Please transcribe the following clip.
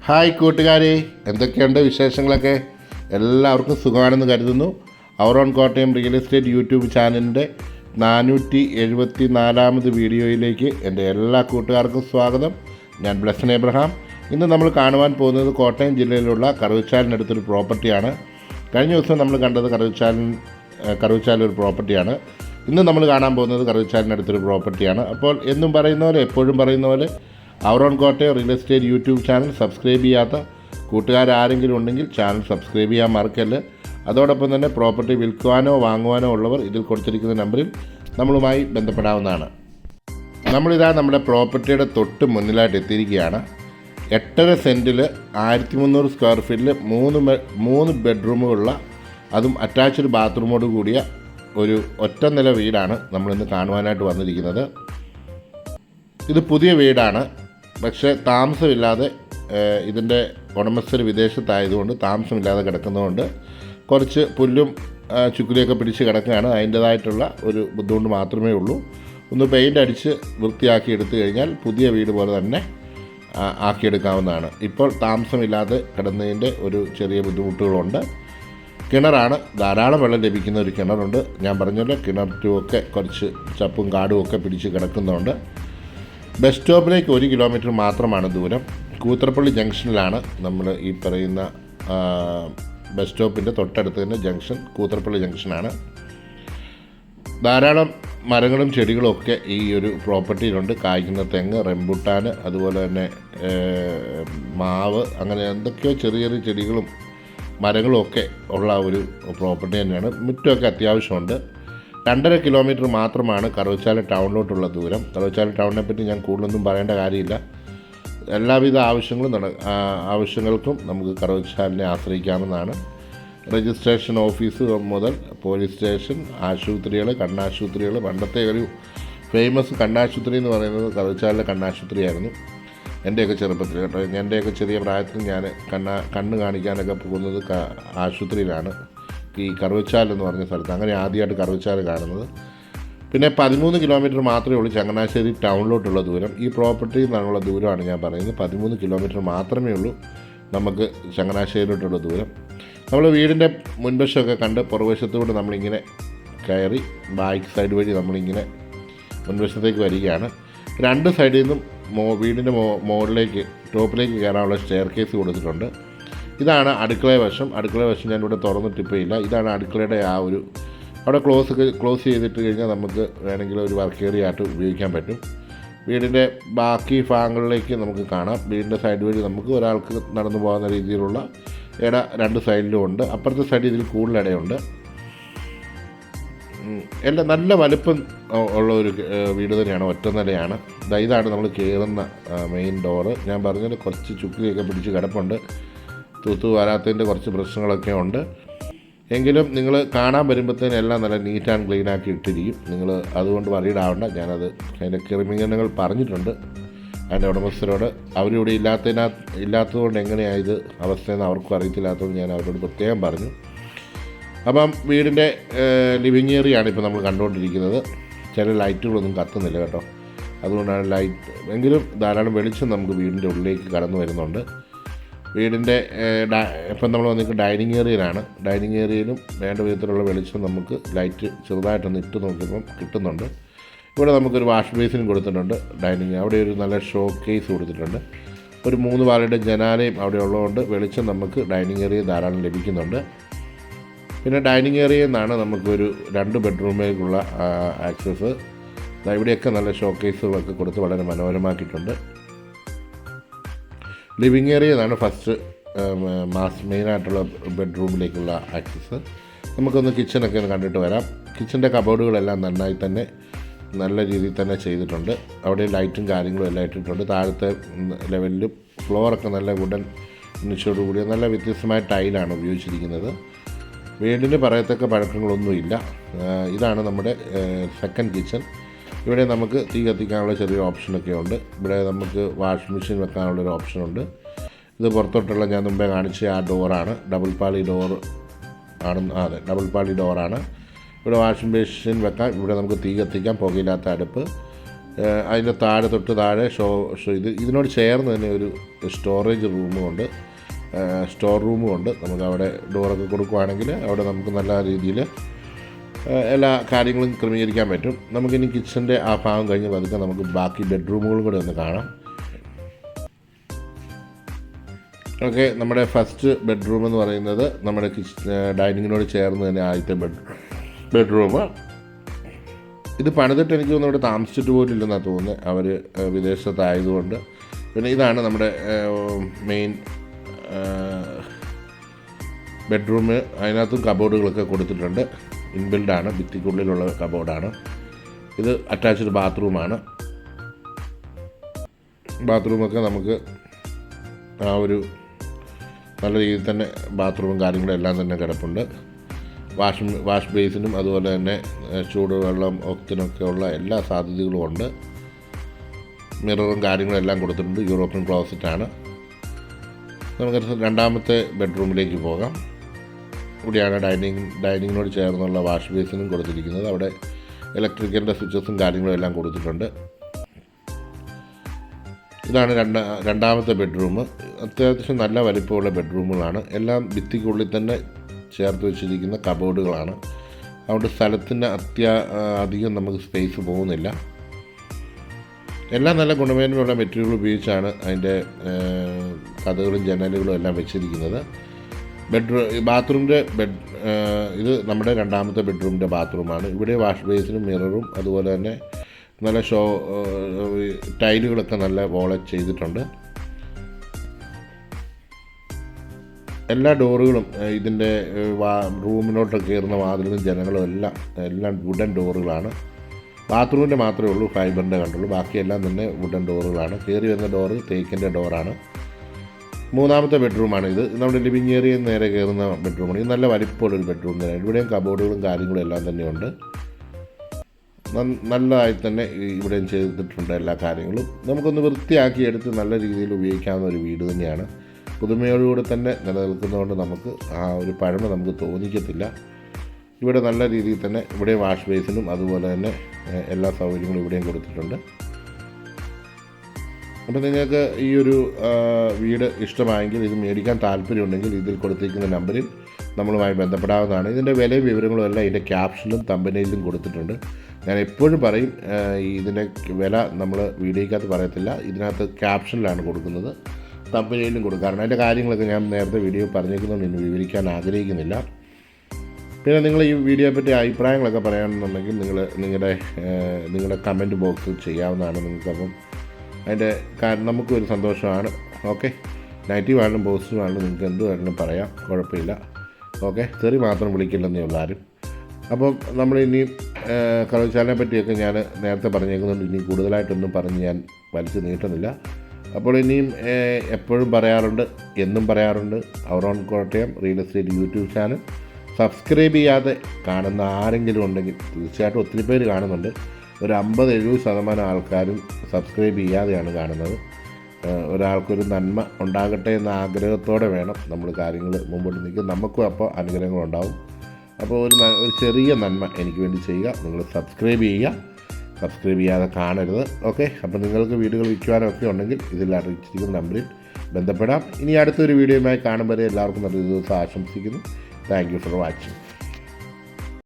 Hi കൂട്ടുകാരെ, എന്തൊക്കെയുണ്ട് വിശേഷങ്ങളൊക്കെ? എല്ലാവർക്കും സുഖമാണെന്ന് കരുതുന്നു. Our own Kottayam real estate YouTube ചാനലിൻ്റെ 474ാമത് വീഡിയോയിലേക്ക് എൻ്റെ എല്ലാ കൂട്ടുകാർക്കും സ്വാഗതം. ഞാൻ ബ്ലെസൻ എബ്രഹാം. ഇന്ന് നമ്മൾ കാണുവാൻ പോകുന്നത് കോട്ടയം ജില്ലയിലുള്ള കറുവച്ചാലിനടുത്തൊരു പ്രോപ്പർട്ടിയാണ്. കഴിഞ്ഞ ദിവസം നമ്മൾ കണ്ടത് കറുവച്ചാലൊരു പ്രോപ്പർട്ടിയാണ്. ഇന്ന് നമ്മൾ കാണാൻ പോകുന്നത് കറുവച്ചാലിനടുത്തൊരു പ്രോപ്പർട്ടിയാണ്. അപ്പോൾ എന്നും പറയുന്ന പോലെ, എപ്പോഴും പറയുന്ന പോലെ, our own Kottayam real estate YouTube channel subscribe ചെയ്യാത്ത കൂട്ടുകാരാരെങ്കിലും ഉണ്ടെങ്കിൽ ചാനൽ സബ്സ്ക്രൈബ് ചെയ്യാൻ മറക്കല്ല്. അതോടൊപ്പം തന്നെ പ്രോപ്പർട്ടി വിൽക്കുവാനോ വാങ്ങുവാനോ ഉള്ളവർ ഇതിൽ കൊടുത്തിരിക്കുന്ന നമ്പറിൽ നമ്മളുമായി ബന്ധപ്പെടാവുന്നതാണ്. നമ്മളിതാ നമ്മുടെ പ്രോപ്പർട്ടിയുടെ തൊട്ട് മുന്നിലായിട്ട് എത്തിയിരിക്കുകയാണ്. 8.5 സെൻറ്റിൽ 1300 സ്ക്വയർ ഫീറ്റിൽ 3 ബെഡ്റൂമുകളുള്ള, അതും അറ്റാച്ച്ഡ് ബാത്റൂമോട് കൂടിയ ഒരു ഒറ്റ നില വീടാണ് നമ്മളിന്ന് കാണുവാനായിട്ട് വന്നിരിക്കുന്നത്. ഇത് പുതിയ വീടാണ്, പക്ഷേ താമസമില്ലാതെ, ഇതിൻ്റെ ഉടമസ്ഥർ വിദേശത്തായതുകൊണ്ട് താമസമില്ലാതെ കിടക്കുന്നതുകൊണ്ട് കുറച്ച് പുല്ലും ചുക്കുലിയൊക്കെ പിടിച്ച് കിടക്കുകയാണ്. അതിൻ്റേതായിട്ടുള്ള ഒരു ബുദ്ധിമുട്ട് മാത്രമേ ഉള്ളൂ. ഒന്ന് പെയിൻ്റ് അടിച്ച് വൃത്തിയാക്കി എടുത്തു കഴിഞ്ഞാൽ പുതിയ വീട് പോലെ തന്നെ ആക്കിയെടുക്കാവുന്നതാണ്. ഇപ്പോൾ താമസമില്ലാതെ കിടന്നതിൻ്റെ ഒരു ചെറിയ ബുദ്ധിമുട്ടുകളുണ്ട്. കിണറാണ്, ധാരാളം വെള്ളം ലഭിക്കുന്ന ഒരു കിണറുണ്ട്. ഞാൻ പറഞ്ഞല്ലോ, കിണറ്റുമൊക്കെ കുറച്ച് ചപ്പും കാടും ഒക്കെ പിടിച്ച് കിടക്കുന്നുണ്ട്. ബസ് സ്റ്റോപ്പിലേക്ക് 1 കിലോമീറ്റർ മാത്രമാണ് ദൂരം. കൂത്തറപ്പള്ളി ജംഗ്ഷനിലാണ് നമ്മൾ ഈ പറയുന്ന ബസ് സ്റ്റോപ്പിൻ്റെ തൊട്ടടുത്ത് തന്നെ ജംഗ്ഷൻ കൂത്തറപ്പള്ളി ജംഗ്ഷനാണ്. ധാരാളം മരങ്ങളും ചെടികളും ഒക്കെ ഈ ഒരു പ്രോപ്പർട്ടിയിലുണ്ട്. കായ്ക്കുന്ന തെങ്ങ്, റംബുട്ടാൻ, അതുപോലെ തന്നെ മാവ്, അങ്ങനെ എന്തൊക്കെയോ ചെറിയ ചെറിയ ചെടികളും മരങ്ങളും ഒക്കെ ഉള്ള ഒരു പ്രോപ്പർട്ടി തന്നെയാണ്. മുറ്റമൊക്കെ അത്യാവശ്യമുണ്ട്. 2.5 കിലോമീറ്റർ മാത്രമാണ് കറുവച്ചാൽ ടൗണിലോട്ടുള്ള ദൂരം. കറുവച്ചാൽ ടൗണിനെ പറ്റി ഞാൻ കൂടുതലൊന്നും പറയേണ്ട കാര്യമില്ല. എല്ലാവിധ ആവശ്യങ്ങൾക്കും നമുക്ക് കറുവച്ചാലിനെ ആശ്രയിക്കാവുന്നതാണ്. രജിസ്ട്രേഷൻ ഓഫീസ് മുതൽ പോലീസ് സ്റ്റേഷൻ, ആശുപത്രികൾ, കണ്ണാശുപത്രികൾ. പണ്ടത്തെ ഒരു ഫേമസ് കണ്ണാശുപത്രി എന്ന് പറയുന്നത് കറുവച്ചാലിലെ കണ്ണാശുപത്രിയായിരുന്നു എൻ്റെയൊക്കെ ചെറുപ്പത്തിൽ കേട്ടോ. എൻ്റെയൊക്കെ ചെറിയ പ്രായത്തിൽ ഞാൻ കണ്ണ് കാണിക്കാനൊക്കെ പോകുന്നത് ആശുപത്രിയിലാണ്, ഈ കറുവച്ചാൽ എന്ന് പറഞ്ഞ സ്ഥലത്ത്. അങ്ങനെ ആദ്യമായിട്ട് കറുവച്ചാൽ കാണുന്നത്. പിന്നെ 13 കിലോമീറ്റർ മാത്രമേ ഉള്ളൂ ചങ്ങനാശ്ശേരി ടൗണിലോട്ടുള്ള ദൂരം. ഈ പ്രോപ്പർട്ടിയിൽ നിന്നുള്ള ദൂരമാണ് ഞാൻ പറയുന്നത്. 13 കിലോമീറ്റർ മാത്രമേ ഉള്ളൂ നമുക്ക് ചങ്ങനാശ്ശേരിയിലോട്ടുള്ള ദൂരം. നമ്മൾ വീടിൻ്റെ മുൻവശമൊക്കെ കണ്ട് പുറകുവശത്തുകൂടെ നമ്മളിങ്ങനെ കയറി ബാക്ക് സൈഡ് വഴി നമ്മളിങ്ങനെ മുൻവശത്തേക്ക് വരികയാണ്. 2 സൈഡിൽ നിന്നും വീടിൻ്റെ മുകളിലേക്ക് ടോപ്പിലേക്ക് കയറാനുള്ള സ്റ്റെയർ കേസ് കൊടുത്തിട്ടുണ്ട്. ഇതാണ് അടുക്കള വശം. ഞാനിവിടെ തുറന്നിട്ടിപ്പോൾ ഇല്ല. ഇതാണ് അടുക്കളയുടെ അവിടെ ക്ലോസ് ചെയ്തിട്ട് കഴിഞ്ഞാൽ നമുക്ക് വേണമെങ്കിൽ ഒരു വർക്ക് ഏരിയ ആയിട്ട് ഉപയോഗിക്കാൻ പറ്റും. വീടിൻ്റെ ബാക്കി ഭാഗങ്ങളിലേക്ക് നമുക്ക് കാണാം. വീടിൻ്റെ സൈഡ് വഴി നമുക്ക് ഒരാൾക്ക് നടന്നു പോകുന്ന രീതിയിലുള്ള ഇട 2 സൈഡിലും ഉണ്ട്. അപ്പുറത്തെ സൈഡിൽ ഇതിൽ കൂടുതൽ ഇടയുണ്ട്. എല്ലാം നല്ല വലുപ്പം ഉള്ള ഒരു വീട് തന്നെയാണ്, ഒറ്റ നിലയാണ്. ഇതാണ് നമ്മൾ കയറുന്ന മെയിൻ ഡോറ്. ഞാൻ പറഞ്ഞത് കുറച്ച് ചുക്കിയൊക്കെ പിടിച്ച് കിടപ്പുണ്ട്. തൂത്തു വരാത്തതിൻ്റെ കുറച്ച് പ്രശ്നങ്ങളൊക്കെ ഉണ്ട്. എങ്കിലും നിങ്ങൾ കാണാൻ വരുമ്പോഴത്തേനും എല്ലാം നല്ല നീറ്റ് ആൻഡ് ക്ലീൻ ആക്കി ഇട്ടിരിക്കും. നിങ്ങൾ അതുകൊണ്ട് വറീഡാവണ്ട. ഞാനത് അതിൻ്റെ ക്രമീകരണങ്ങൾ പറഞ്ഞിട്ടുണ്ട് അതിൻ്റെ ഉടമസ്ഥരോട്. അവരിവിടെ ഇല്ലാത്തതുകൊണ്ട് എങ്ങനെയാണ് ഇത് അവസ്ഥയെന്ന് അവർക്കും അറിയത്തില്ലാത്തതുകൊണ്ട് ഞാൻ അവരോട് പ്രത്യേകം പറഞ്ഞു. അപ്പം വീടിൻ്റെ ലിവിങ് ഏരിയയാണ് ഇപ്പോൾ നമ്മൾ കണ്ടുകൊണ്ടിരിക്കുന്നത്. ചില ലൈറ്റുകളൊന്നും കത്തുന്നില്ല കേട്ടോ, അതുകൊണ്ടാണ് ലൈറ്റ്. എങ്കിലും ധാരാളം വെളിച്ചം നമുക്ക് വീടിൻ്റെ ഉള്ളിലേക്ക് കടന്നു വരുന്നുണ്ട്. വീടിൻ്റെ ഇപ്പം നമ്മൾ വന്നിരിക്കുന്ന ഡൈനിങ് ഏരിയയിലാണ്. ഡൈനിങ് ഏരിയയിലും വേണ്ട വിധത്തിലുള്ള വെളിച്ചം നമുക്ക് ലൈറ്റ് ചെറുതായിട്ടൊന്ന് ഇട്ട് നോക്കുമ്പം കിട്ടുന്നുണ്ട്. ഇവിടെ നമുക്കൊരു വാഷ് ബേസിനും കൊടുത്തിട്ടുണ്ട്. അവിടെ ഒരു നല്ല ഷോ കേസ് കൊടുത്തിട്ടുണ്ട്. ഒരു 3 വാലയുടെ ജനാലയും അവിടെ ഉള്ളതുകൊണ്ട് വെളിച്ചം നമുക്ക് ഡൈനിങ് ഏരിയ ധാരാളം ലഭിക്കുന്നുണ്ട്. പിന്നെ ഡൈനിങ് ഏരിയയിൽ നിന്നാണ് നമുക്കൊരു 2 ബെഡ്റൂമിലേക്കുള്ള ആക്സസ്. ഇവിടെയൊക്കെ നല്ല ഷോ കേസുകളൊക്കെ കൊടുത്ത് വളരെ മനോഹരമാക്കിയിട്ടുണ്ട്. ലിവിങ് ഏരിയ എന്നാണ് ഫസ്റ്റ് മെയിനായിട്ടുള്ള ബെഡ്റൂമിലേക്കുള്ള ആക്സസ്. നമുക്കൊന്ന് കിച്ചണൊക്കെ ഒന്ന് കണ്ടിട്ട് വരാം. കിച്ചൻ്റെ കബോർഡുകളെല്ലാം നന്നായി തന്നെ നല്ല രീതിയിൽ തന്നെ ചെയ്തിട്ടുണ്ട്. അവിടെ ലൈറ്റും കാര്യങ്ങളും എല്ലാം ഇട്ടിട്ടുണ്ട്. താഴത്തെ ലെവലിലും ഫ്ലോറൊക്കെ നല്ല വുഡൻ ഫിനിഷോട് കൂടിയ നല്ല വ്യത്യസ്തമായ ടൈലാണ് ഉപയോഗിച്ചിരിക്കുന്നത്. വീടിന് പറയത്തക്ക പഴക്കങ്ങളൊന്നുമില്ല. ഇതാണ് നമ്മുടെ സെക്കൻഡ് കിച്ചൺ. ഇവിടെ നമുക്ക് തീ കത്തിക്കാനുള്ള ചെറിയൊരു ഓപ്ഷനൊക്കെ ഉണ്ട്. ഇവിടെ നമുക്ക് വാഷിംഗ് മെഷീൻ വെക്കാനുള്ളൊരു ഓപ്ഷനുണ്ട്. ഇത് പുറത്തോട്ടുള്ള ഞാൻ മുമ്പേ കാണിച്ച ആ ഡോറാണ്. ഡബിൾ പാളി ഡോറാണ്. ഇവിടെ വാഷിംഗ് മെഷീൻ വെക്കാം. ഇവിടെ നമുക്ക് തീ കത്തിക്കാം. പുകയില്ലാത്ത അടുപ്പ്. അതിൻ്റെ താഴെ തൊട്ട് താഴെ ഇതിനോട് ചേർന്ന് തന്നെ ഒരു സ്റ്റോറേജ് റൂമുമുണ്ട്, സ്റ്റോർ റൂമുമുണ്ട്. നമുക്ക് അവിടെ ഡോറൊക്കെ കൊടുക്കുകയാണെങ്കിൽ അവിടെ നമുക്ക് നല്ല രീതിയിൽ എല്ലാ കാര്യങ്ങളും ക്രമീകരിക്കാൻ പറ്റും. നമുക്കിനി കിച്ചൻ്റെ ആ ഭാഗം കഴിഞ്ഞ് പതുക്കെ നമുക്ക് ബാക്കി ബെഡ്റൂമുകളും കൂടെ ഒന്ന് കാണാം. ഓക്കെ, നമ്മുടെ ഫസ്റ്റ് ബെഡ്റൂം എന്ന് പറയുന്നത് നമ്മുടെ ഡൈനിങ്ങിനോട് ചേർന്ന് തന്നെ ആദ്യത്തെ ബെഡ്റൂം. ഇത് പണിതിട്ട് എനിക്ക് തോന്നുന്നു ഇവിടെ താമസിച്ചിട്ട് പോലും ഇല്ലെന്നാണ് തോന്നുന്നത്, അവർ വിദേശത്തായതുകൊണ്ട്. പിന്നെ ഇതാണ് നമ്മുടെ മെയിൻ ബെഡ്റൂം. അതിനകത്തും കബോർഡുകളൊക്കെ കൊടുത്തിട്ടുണ്ട്, ഇൻബിൽഡാണ്, ഭിത്തിക്കുള്ളിലുള്ള കബോർഡാണ്. ഇത് അറ്റാച്ച്ഡ് ബാത്റൂമാണ്. ബാത്റൂമൊക്കെ നമുക്ക് ആ ഒരു നല്ല രീതിയിൽ തന്നെ ബാത്റൂമും കാര്യങ്ങളും എല്ലാം തന്നെ കിടപ്പുണ്ട്. വാഷ് ബേസിനും അതുപോലെ തന്നെ ചൂടുവെള്ളം ഒത്തിനൊക്കെ ഉള്ള എല്ലാ സാധ്യതകളും ഉണ്ട്. മിററും കാര്യങ്ങളും എല്ലാം കൊടുത്തിട്ടുണ്ട്. യൂറോപ്യൻ ക്ലോസറ്റാണ്. നമുക്ക് രണ്ടാമത്തെ ബെഡ്റൂമിലേക്ക് പോകാം. ഇവിടെയാണ് ഡൈനിങ്ങിനോട് ചേർന്നുള്ള വാഷ് ബേസിനും കൊടുത്തിരിക്കുന്നത്. അവിടെ ഇലക്ട്രിക്കലിൻ്റെ സ്വിച്ചസും കാര്യങ്ങളും എല്ലാം കൊടുത്തിട്ടുണ്ട്. ഇതാണ് രണ്ടാമത്തെ ബെഡ്റൂം. അത്യാവശ്യം നല്ല വലിപ്പമുള്ള ബെഡ്റൂമുകളാണ്. എല്ലാം ഭിത്തിക്കുള്ളിൽ തന്നെ ചേർത്ത് വെച്ചിരിക്കുന്ന കബോർഡുകളാണ്. അതുകൊണ്ട് സ്ഥലത്തിന് അധികം നമുക്ക് സ്പേസ് പോകുന്നില്ല. എല്ലാം നല്ല ഗുണമേന്മയുള്ള മെറ്റീരിയൽ ഉപയോഗിച്ചാണ് അതിൻ്റെ കതകളും ജനലുകളും എല്ലാം വെച്ചിരിക്കുന്നത്. ബാത്റൂമിൻ്റെ ഇത് നമ്മുടെ രണ്ടാമത്തെ ബെഡ്റൂമിൻ്റെ ബാത്റൂമാണ്. ഇവിടെ വാഷ് ബേസിനും മിററും അതുപോലെ തന്നെ നല്ല ടൈലുകളൊക്കെ നല്ല വോളറ്റ് ചെയ്തിട്ടുണ്ട്. എല്ലാ ഡോറുകളും ഇതിൻ്റെ റൂമിനോട്ട് കയറുന്ന വാതിലും ജനങ്ങളും എല്ലാം വുഡൻ ഡോറുകളാണ്. ബാത്റൂമിൻ്റെ മാത്രമേ ഉള്ളൂ ഫൈബറിൻ്റെ കണ്ടുള്ളൂ, ബാക്കിയെല്ലാം തന്നെ വുഡൻ ഡോറുകളാണ്. കയറി വരുന്ന ഡോറ് തേക്കിൻ്റെ ഡോറാണ്. മൂന്നാമത്തെ ബെഡ്റൂമാണ് ഇത്. നമ്മുടെ ലിവിങ് ഏരിയയിൽ നേരെ കയറുന്ന ബെഡ്റൂമാണ്. ഇത് നല്ല വലിപ്പമുള്ളൊരു ബെഡ്റൂം തന്നെ. ഇവിടെയും കബോർഡുകളും കാര്യങ്ങളും എല്ലാം തന്നെയുണ്ട്. നല്ലതായി തന്നെ ഇവിടെയും ചെയ്തിട്ടുണ്ട് എല്ലാ കാര്യങ്ങളും. നമുക്കൊന്ന് വൃത്തിയാക്കി എടുത്ത് നല്ല രീതിയിൽ ഉപയോഗിക്കാവുന്ന ഒരു വീട് തന്നെയാണ്. പുതുമയോടുകൂടി തന്നെ നിലനിൽക്കുന്നതുകൊണ്ട് നമുക്ക് ആ ഒരു പഴമ നമുക്ക് തോന്നിക്കത്തില്ല. ഇവിടെ നല്ല രീതിയിൽ തന്നെ ഇവിടെ വാഷ് ബേസിനും അതുപോലെ തന്നെ എല്ലാ സൗകര്യങ്ങളും ഇവിടെയും കൊടുത്തിട്ടുണ്ട്. അപ്പോൾ നിങ്ങൾക്ക് ഈ ഒരു വീട് ഇഷ്ടമായെങ്കിൽ, ഇത് മേടിക്കാൻ താല്പര്യമുണ്ടെങ്കിൽ ഇതിൽ കൊടുത്തിരിക്കുന്ന നമ്പറിൽ നമ്മളുമായി ബന്ധപ്പെടാവുന്നതാണ്. ഇതിൻ്റെ വിലയും വിവരങ്ങളും എല്ലാം ഇതിൻ്റെ ക്യാപ്ഷനിലും തമ്പനയിലും കൊടുത്തിട്ടുണ്ട്. ഞാൻ എപ്പോഴും പറയും, ഇതിൻ്റെ വില നമ്മൾ വീഡിയോയ്ക്കകത്ത് പറയത്തില്ല, ഇതിനകത്ത് ക്യാപ്ഷനിലാണ് കൊടുക്കുന്നത്, തമ്പനയിലും കൊടുക്കും. കാരണം അതിൻ്റെ കാര്യങ്ങളൊക്കെ ഞാൻ നേരത്തെ വീഡിയോ പറഞ്ഞേക്കുന്നതുകൊണ്ട് ഇനി വിവരിക്കാൻ ആഗ്രഹിക്കുന്നില്ല. പിന്നെ നിങ്ങൾ ഈ വീഡിയോയെ പറ്റി അഭിപ്രായങ്ങളൊക്കെ പറയുകയാണെന്നുണ്ടെങ്കിൽ നിങ്ങളുടെ കമൻറ്റ് ബോക്സിൽ ചെയ്യാവുന്നതാണ്. നിങ്ങൾക്കപ്പം അതിൻ്റെ കാരണം നമുക്കും ഒരു സന്തോഷമാണ്. ഓക്കെ, നെഗറ്റീവ് ആണെങ്കിലും പോസിറ്റീവ് ആണെങ്കിലും നിങ്ങൾക്ക് എന്ത് വേണമെങ്കിലും പറയാം, കുഴപ്പമില്ല. ഓക്കെ, തെറി മാത്രം വിളിക്കില്ലെന്നേ ഉള്ളൂ ആരും. അപ്പം നമ്മളിനിയും കലോത്സവത്തിനെ പറ്റിയൊക്കെ ഞാൻ നേരത്തെ പറഞ്ഞേക്കുന്നുണ്ട്, ഇനി കൂടുതലായിട്ടൊന്നും പറഞ്ഞ് ഞാൻ വലിച്ചു നീട്ടുന്നില്ല. അപ്പോൾ ഇനിയും എപ്പോഴും പറയാറുണ്ട്, എന്നും പറയാറുണ്ട്, our own Kottayam real estate YouTube channel subscribe ചെയ്യാതെ കാണുന്ന ആരെങ്കിലും ഉണ്ടെങ്കിൽ, തീർച്ചയായിട്ടും ഒത്തിരി പേര് കാണുന്നുണ്ട്, ഒരു 50-70% ആൾക്കാരും സബ്സ്ക്രൈബ് ചെയ്യാതെയാണ് കാണുന്നത്. ഒരാൾക്കൊരു നന്മ ഉണ്ടാകട്ടെ എന്ന ആഗ്രഹത്തോടെ വേണം നമ്മൾ കാര്യങ്ങൾ മുമ്പോട്ട് നീക്കുക. നമുക്കും അപ്പോൾ അനുഗ്രഹങ്ങളുണ്ടാവും. അപ്പോൾ ഒരു ചെറിയ നന്മ എനിക്ക് വേണ്ടി ചെയ്യുക, നിങ്ങൾ സബ്സ്ക്രൈബ് ചെയ്യുക. സബ്സ്ക്രൈബ് ചെയ്യാതെ കാണരുത്. ഓക്കെ, അപ്പോൾ നിങ്ങൾക്ക് വീഡിയോകൾ വിൽക്കുവാനൊക്കെ ഉണ്ടെങ്കിൽ ഇതിൽ അറിയിച്ചിരിക്കുന്ന നമ്പറിൽ ബന്ധപ്പെടാം. ഇനി അടുത്തൊരു വീഡിയോയുമായി കാണുമ്പോൾ എല്ലാവർക്കും നല്ലൊരു ദിവസം ആശംസിക്കുന്നു. Thank you for watching.